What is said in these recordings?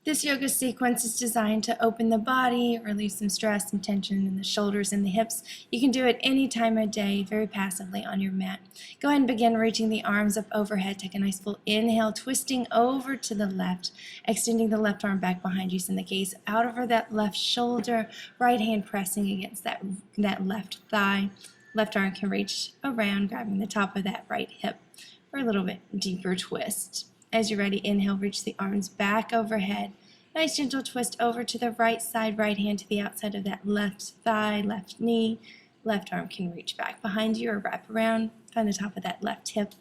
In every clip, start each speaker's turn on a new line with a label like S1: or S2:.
S1: This yoga sequence is designed to open the body, relieve some stress and tension in the shoulders and the hips. You can do it any time of day, very passively on your mat. Go ahead and begin reaching the arms up overhead. Take a nice full inhale, twisting over to the left, extending the left arm back behind you. Send the gaze out over that left shoulder, right hand pressing against that left thigh. Left arm can reach around, grabbing the top of that right hip for a little bit deeper twist. As you're ready, inhale, reach the arms back overhead. Nice gentle twist over to the right side, right hand to the outside of that left thigh, left knee. Left arm can reach back behind you or wrap around, find the top of that left hip.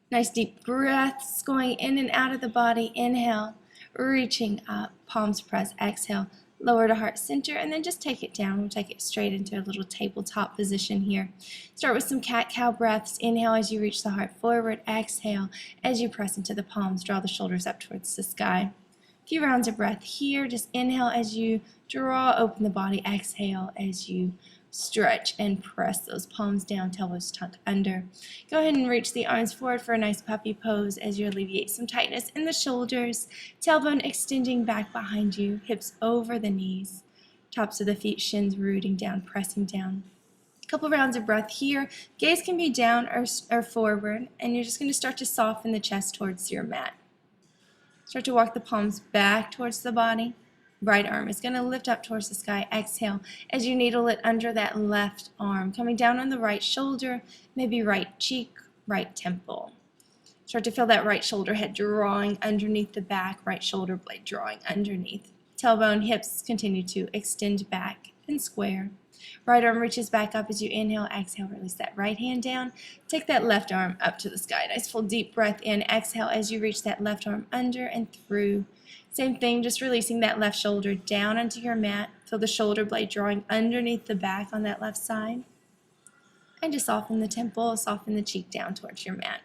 S1: Nice deep breaths going in and out of the body. Inhale, reaching up, palms press, exhale. Lower to heart center, and then just take it down. We'll take it straight into a little tabletop position here. Start with some cat-cow breaths. Inhale as you reach the heart forward. Exhale as you press into the palms. Draw the shoulders up towards the sky. A few rounds of breath here. Just inhale as you draw open the body. Exhale as you stretch and press those palms down, elbows tucked under. Go ahead and reach the arms forward for a nice puppy pose as you alleviate some tightness in the shoulders. Tailbone extending back behind you, hips over the knees, tops of the feet, shins rooting down, pressing down. A couple rounds of breath here. Gaze can be down or forward, and you're just going to start to soften the chest towards your mat. Start to walk the palms back towards the body. Right arm is going to lift up towards the sky. Exhale as you needle it under that left arm, coming down on the right shoulder, maybe right cheek, right temple. Start to feel that right shoulder head drawing underneath the back, right shoulder blade drawing underneath. Tailbone, hips continue to extend back and square. Right arm reaches back up as you inhale, exhale, release that right hand down. Take that left arm up to the sky. Nice full deep breath in. Exhale as you reach that left arm under and through. Same thing, just releasing that left shoulder down onto your mat. Feel the shoulder blade drawing underneath the back on that left side. And just soften the temple, soften the cheek down towards your mat.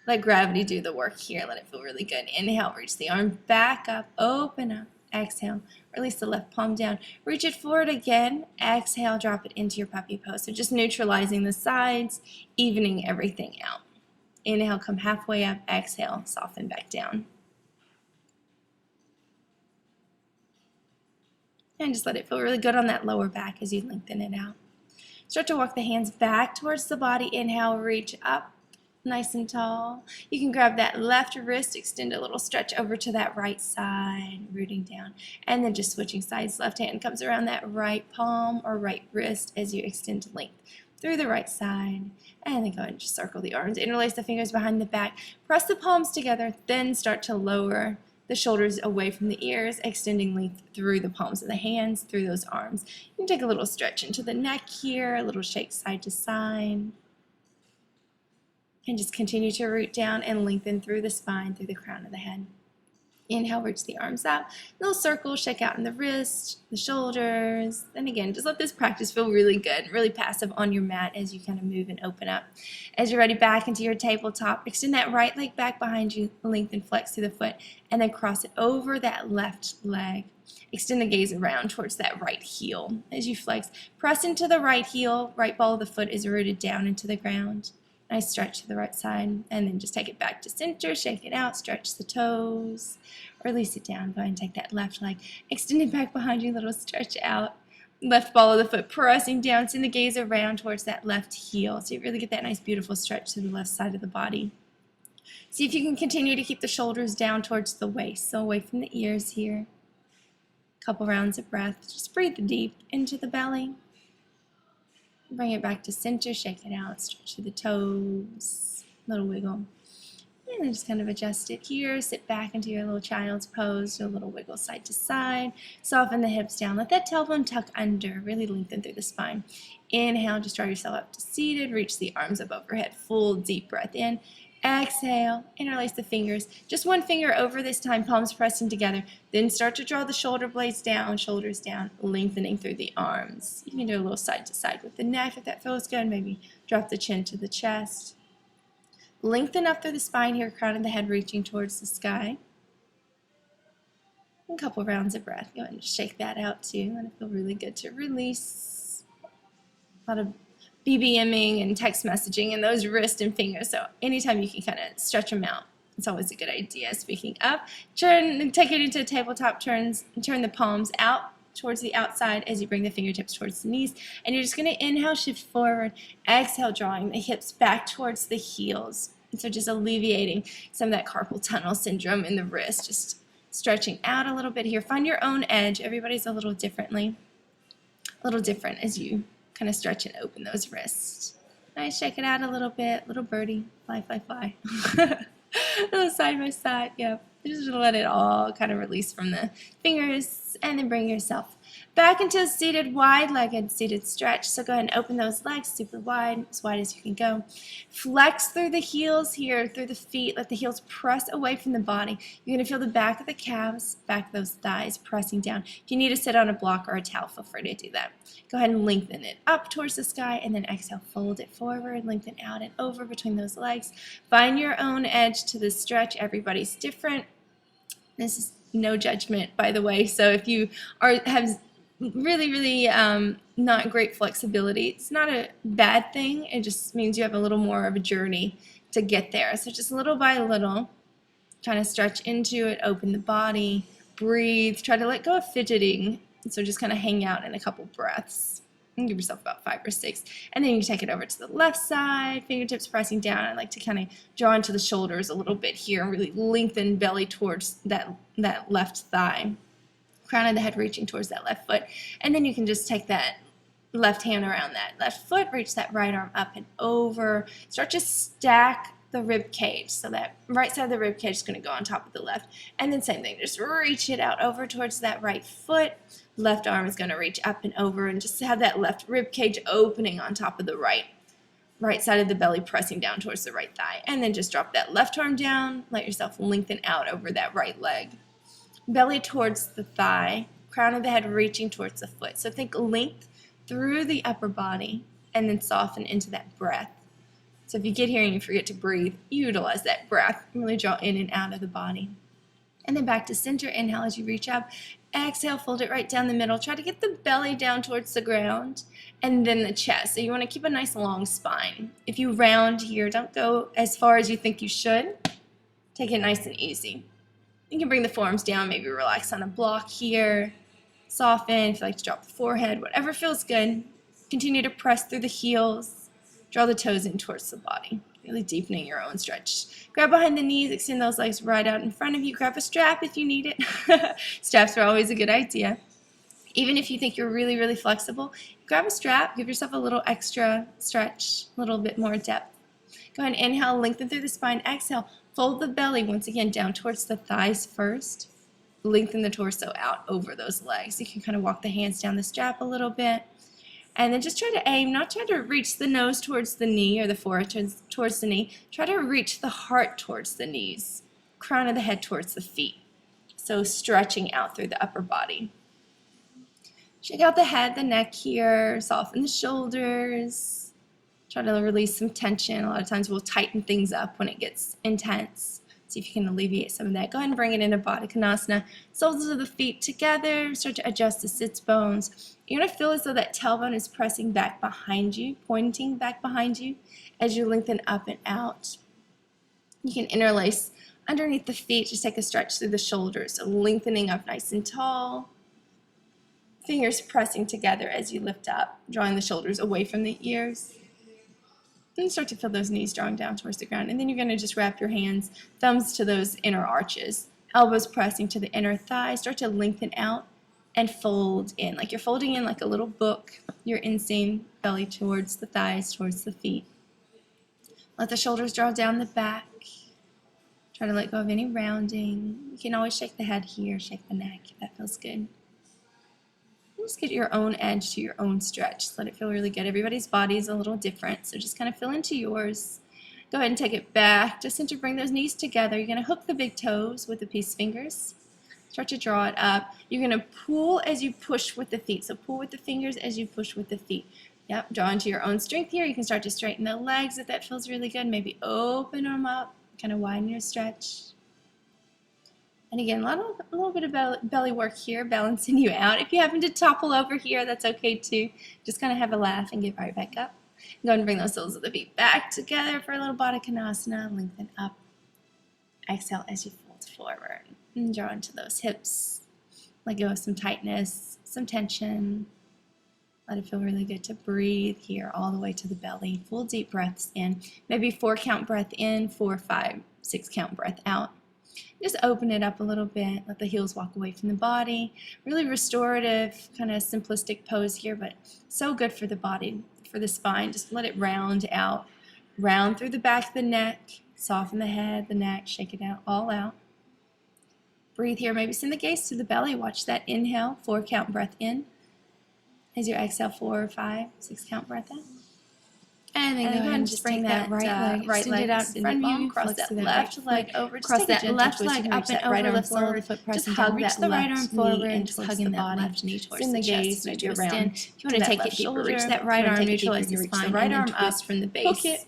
S1: Let gravity do the work here. Let it feel really good. Inhale, reach the arm back up, open up. Exhale, release the left palm down. Reach it forward again. Exhale, drop it into your puppy pose. So just neutralizing the sides, evening everything out. Inhale, come halfway up. Exhale, soften back down. And just let it feel really good on that lower back as you lengthen it out. Start to walk the hands back towards the body. Inhale, reach up, nice and tall. You can grab that left wrist, extend a little stretch over to that right side, rooting down. And then just switching sides. Left hand comes around that right palm or right wrist as you extend length through the right side. And then go ahead and just circle the arms. Interlace the fingers behind the back. Press the palms together, then start to lower the shoulders away from the ears, extending length through the palms of the hands, through those arms. You can take a little stretch into the neck here, a little shake side to side. And just continue to root down and lengthen through the spine, through the crown of the head. Inhale, reach the arms out. Little circle, shake out in the wrist, the shoulders. And again, just let this practice feel really good, really passive on your mat as you kind of move and open up. As you're ready, back into your tabletop. Extend that right leg back behind you, lengthen, flex through the foot, and then cross it over that left leg. Extend the gaze around towards that right heel. As you flex, press into the right heel. Right ball of the foot is rooted down into the ground. Nice stretch to the right side, and then just take it back to center, shake it out, stretch the toes, release it down. Go ahead and take that left leg, extend it back behind you, little stretch out. Left ball of the foot pressing down, send the gaze around towards that left heel. So you really get that nice, beautiful stretch to the left side of the body. See if you can continue to keep the shoulders down towards the waist, so away from the ears here. Couple rounds of breath. Just breathe deep into the belly. Bring it back to center, shake it out, stretch through the toes, little wiggle. And then just kind of adjust it here, sit back into your little child's pose, do a little wiggle side to side, soften the hips down, let that tailbone tuck under, really lengthen through the spine. Inhale, just draw yourself up to seated, reach the arms up overhead, full deep breath in. Exhale, interlace the fingers, just one finger over this time, palms pressing together. Then start to draw the shoulder blades down, shoulders down, lengthening through the arms. You can do a little side to side with the neck if that feels good. Maybe drop the chin to the chest. Lengthen up through the spine here, crown of the head reaching towards the sky. A couple rounds of breath. Go ahead and shake that out too. And it feel really good to release a lot of BBMing and text messaging and those wrists and fingers. So anytime you can kind of stretch them out, It's always a good idea. Speaking of, take it into a tabletop, turn the palms out towards the outside as you bring the fingertips towards the knees. And you're just going to inhale, shift forward, exhale, drawing the hips back towards the heels. And so just alleviating some of that carpal tunnel syndrome in the wrist, just stretching out a little bit here. Find your own edge. Everybody's a little different as you kind of stretch and open those wrists. Nice, shake it out a little bit. Little birdie, fly, fly, fly. A little side by side, yep. Just let it all kind of release from the fingers, and then bring yourself back into a seated, wide-legged seated stretch. So go ahead and open those legs super wide as you can go. Flex through the heels here, through the feet. Let the heels press away from the body. You're going to feel the back of the calves, back of those thighs pressing down. If you need to sit on a block or a towel, feel free to do that. Go ahead and lengthen it up towards the sky, and then exhale, fold it forward, lengthen out and over between those legs. Find your own edge to the stretch. Everybody's different. This is no judgment, by the way. So if you have really not great flexibility, it's not a bad thing. It just means you have a little more of a journey to get there. So just little by little, kind of stretch into it, open the body, breathe, try to let go of fidgeting. So just kind of hang out in a couple breaths. And give yourself about 5 or 6. And then you take it over to the left side, fingertips pressing down. I like to kind of draw into the shoulders a little bit here and really lengthen belly towards that left thigh. Crown of the head reaching towards that left foot. And then you can just take that left hand around that left foot, reach that right arm up and over. Start to stack the rib cage. So that right side of the rib cage is going to go on top of the left. And then same thing, just reach it out over towards that right foot. Left arm is going to reach up and over, and just have that left rib cage opening on top of the right side of the belly, pressing down towards the right thigh. And then just drop that left arm down. Let yourself lengthen out over that right leg. Belly towards the thigh, crown of the head reaching towards the foot. So think length through the upper body, and then soften into that breath. So if you get here and you forget to breathe, utilize that breath. Really draw in and out of the body. And then back to center. Inhale as you reach up. Exhale, fold it right down the middle. Try to get the belly down towards the ground, and then the chest. So you want to keep a nice long spine. If you round here, don't go as far as you think you should. Take it nice and easy. You can bring the forearms down, maybe relax on a block here. Soften if you like to drop the forehead, whatever feels good. Continue to press through the heels. Draw the toes in towards the body. Really deepening your own stretch. Grab behind the knees, extend those legs right out in front of you. Grab a strap if you need it. Straps are always a good idea. Even if you think you're really flexible, grab a strap, give yourself a little extra stretch, a little bit more depth. Go ahead and inhale, lengthen through the spine. Exhale, fold the belly once again down towards the thighs first. Lengthen the torso out over those legs. You can kind of walk the hands down the strap a little bit. And then just try to aim, not try to reach the nose towards the knee or the forehead towards the knee. Try to reach the heart towards the knees, crown of the head towards the feet. So stretching out through the upper body. Shake out the head, the neck here, soften the shoulders. Try to release some tension. A lot of times we'll tighten things up when it gets intense. See if you can alleviate some of that. Go ahead and bring it into Baddha Konasana. Soles of the feet together. Start to adjust the sits bones. You're going to feel as though that tailbone is pressing back behind you, pointing back behind you as you lengthen up and out. You can interlace underneath the feet. Just take a stretch through the shoulders. So lengthening up nice and tall. Fingers pressing together as you lift up, drawing the shoulders away from the ears. And start to feel those knees drawing down towards the ground. And then you're going to just wrap your hands, thumbs to those inner arches, elbows pressing to the inner thighs. Start to lengthen out and fold in. Like you're folding in like a little book. Your inseam, belly towards the thighs, towards the feet. Let the shoulders draw down the back. Try to let go of any rounding. You can always shake the head here, shake the neck if that feels good. Just get your own edge to your own stretch. Let it feel really good. Everybody's body is a little different, so just kind of feel into yours. Go ahead and take it back to center. Bring those knees together. You're going to hook the big toes with the peace fingers. Start to draw it up. You're going to pull as you push with the feet. So pull with the fingers as you push with the feet. Yep, draw into your own strength here. You can start to straighten the legs if that feels really good. Maybe open them up, kind of widen your stretch. And again, a little bit of belly work here, balancing you out. If you happen to topple over here, that's okay too. Just kind of have a laugh and get right back up. Go ahead and bring those soles of the feet back together for a little Baddha Konasana. Lengthen up exhale as you fold forward. And draw into those hips. Let go of some tightness, some tension. Let it feel really good to breathe here all the way to the belly. Full deep breaths in. Maybe 4 count breath in, 4, 5, 6 count breath out. Just open it up a little bit. Let the heels walk away from the body. Really restorative, kind of simplistic pose here, but so good for the body, for the spine. Just let it round out. Round through the back of the neck. Soften the head, the neck. Shake it out, all out. Breathe here. Maybe send the gaze to the belly. Watch that inhale. 4 count breath in. As you exhale, 4, 5, 6 count breath out. And then go ahead and just bring that right leg out in front of you. Cross that left leg over. Cross that left leg up and over. Lift the foot pressing down. Reach the right arm forward and just hugging that left knee towards the chest. Maybe around. If you want to take it deeper, reach that right arm, neutralize the spine, right arm up from the base.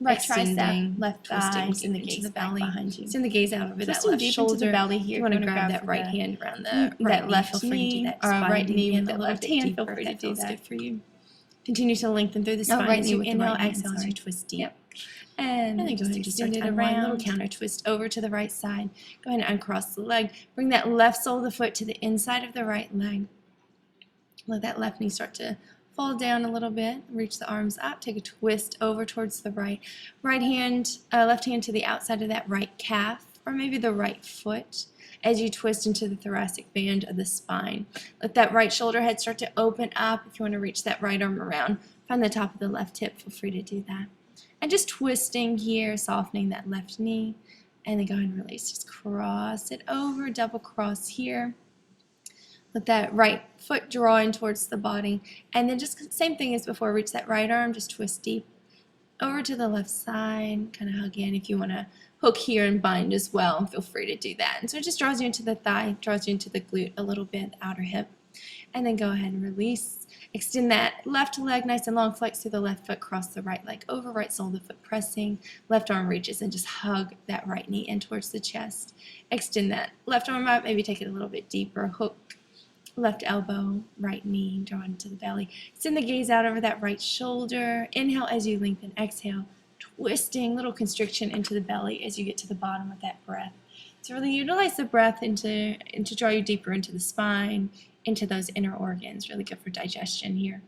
S1: Right tricep, left thigh, send the gaze back behind you. Send the gaze out over that left shoulder. The belly here. You want to grab that right hand around that left knee, or right knee with that left hand. Feel free to do that. Good for you. Continue to lengthen through the spine. Right knee with inhale, exhale as you twist deep. And then go ahead and extend it around. Little counter twist over to the right side. Go ahead and uncross the leg. Bring that left sole of the foot to the inside of the right leg. Let that left knee start to fall down a little bit. Reach the arms up. Take a twist over towards the right. Left hand to the outside of that right calf, or maybe the right foot, as you twist into the thoracic band of the spine. Let that right shoulder head start to open up. If you want to reach that right arm around, find the top of the left hip. Feel free to do that. And just twisting here, softening that left knee. And then go ahead and release. Just cross it over, double cross here. Let that right foot draw in towards the body. And then just same thing as before, reach that right arm, just twist deep over to the left side, kind of hug in. If you want to hook here and bind as well, feel free to do that. And so it just draws you into the thigh, draws you into the glute a little bit, the outer hip. And then go ahead and release. Extend that left leg nice and long, flex through the left foot, cross the right leg over, right sole of the foot pressing, left arm reaches, and just hug that right knee in towards the chest. Extend that left arm up, maybe take it a little bit deeper, hook left elbow, right knee, draw into the belly. Send the gaze out over that right shoulder. Inhale as you lengthen, exhale, twisting, little constriction into the belly as you get to the bottom of that breath. So really utilize the breath to draw you deeper into the spine, into those inner organs. Really good for digestion here.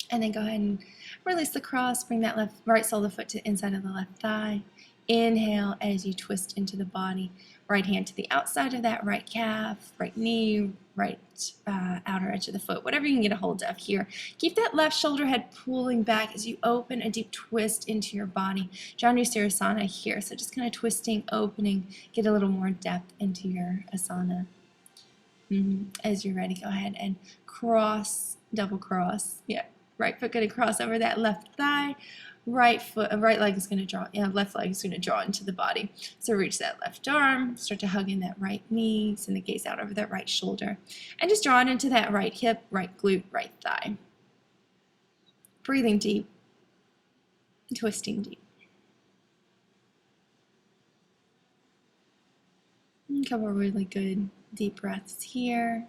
S1: And then go ahead and release the cross. Bring that right sole of the foot to the inside of the left thigh. Inhale as you twist into the body. Right hand to the outside of that right calf, right knee, right outer edge of the foot, whatever you can get a hold of here. Keep that left shoulder head pulling back as you open a deep twist into your body. Janusirasana here, so just kind of twisting, opening, get a little more depth into your asana. As you're ready, go ahead and cross, double cross. Yeah, right foot going to cross over that left thigh. Right leg is going to draw, left leg is going to draw into the body. So reach that left arm, start to hug in that right knee, send the gaze out over that right shoulder, and just draw it into that right hip, right glute, right thigh. Breathing deep, twisting deep. And a couple really good deep breaths here.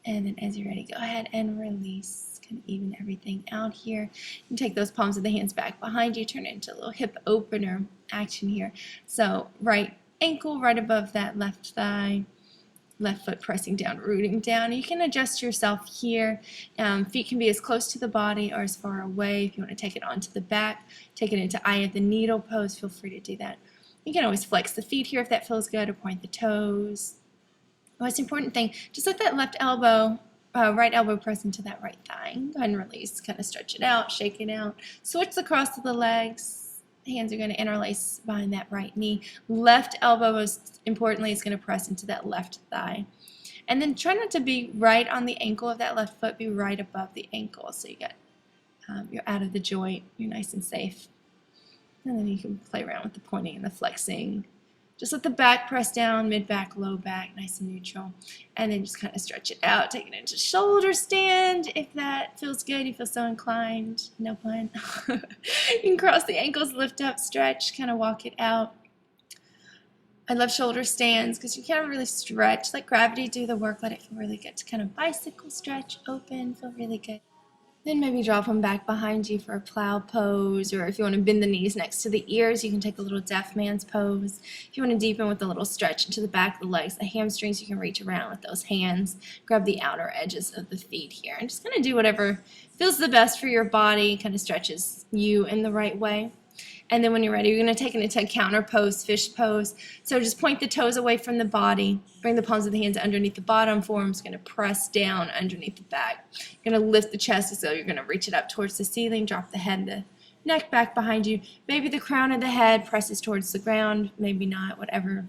S1: And then as you're ready, go ahead and release. Kind of even everything out here. And take those palms of the hands back behind you. Turn it into a little hip opener action here. So right ankle right above that left thigh. Left foot pressing down, rooting down. You can adjust yourself here. Feet can be as close to the body or as far away. If you want to take it onto the back, take it into eye of the needle pose, feel free to do that. You can always flex the feet here if that feels good, or point the toes. Most important thing, just let that left elbow, right elbow press into that right thigh. Go ahead and release, kind of stretch it out, shake it out. Switch the cross of the legs. Hands are going to interlace behind that right knee. Left elbow, most importantly, is going to press into that left thigh. And then try not to be right on the ankle of that left foot, be right above the ankle. So you get, you're out of the joint, you're nice and safe. And then you can play around with the pointing and the flexing. Just let the back press down, mid-back, low back, nice and neutral. And then just kind of stretch it out, take it into shoulder stand. If that feels good, you feel so inclined, no pun. You can cross the ankles, lift up, stretch, kind of walk it out. I love shoulder stands because you can't really stretch. Let gravity do the work, let it feel really good to kind of bicycle stretch, open, feel really good. Then maybe drop them back behind you for a plow pose, or if you want to bend the knees next to the ears, you can take a little deaf man's pose. If you want to deepen with a little stretch into the back of the legs, the hamstrings, you can reach around with those hands, grab the outer edges of the feet here, and just kind of do whatever feels the best for your body, kind of stretches you in the right way. And then when you're ready, you're going to take it into a counter pose, fish pose. So just point the toes away from the body. Bring the palms of the hands underneath the bottom. Forearm's going to press down underneath the back. You're going to lift the chest as though you're going to reach it up towards the ceiling. Drop the head, the neck back behind you. Maybe the crown of the head presses towards the ground. Maybe not, whatever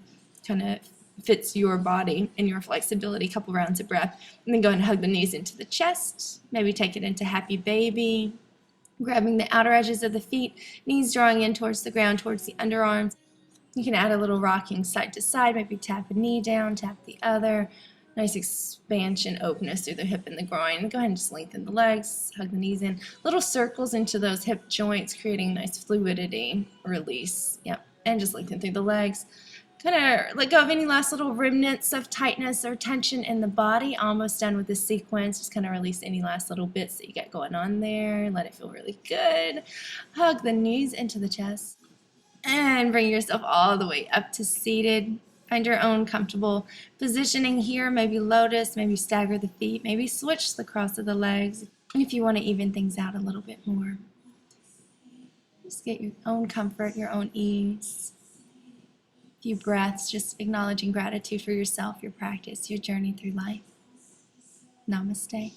S1: kind of fits your body and your flexibility. A couple rounds of breath. And then go ahead and hug the knees into the chest. Maybe take it into happy baby. Grabbing the outer edges of the feet, knees drawing in towards the ground, towards the underarms. You can add a little rocking side to side, maybe tap a knee down, tap the other. Nice expansion, openness through the hip and the groin. Go ahead and just lengthen the legs, hug the knees in. Little circles into those hip joints, creating nice fluidity, release. Yep, and just lengthen through the legs. Kind of let go of any last little remnants of tightness or tension in the body. Almost done with this sequence. Just kind of release any last little bits that you got going on there. Let it feel really good. Hug the knees into the chest. And bring yourself all the way up to seated. Find your own comfortable positioning here. Maybe lotus, maybe stagger the feet, maybe switch the cross of the legs. And if you want to even things out a little bit more. Just get your own comfort, your own ease. Few breaths, just acknowledging gratitude for yourself, your practice, your journey through life. Namaste.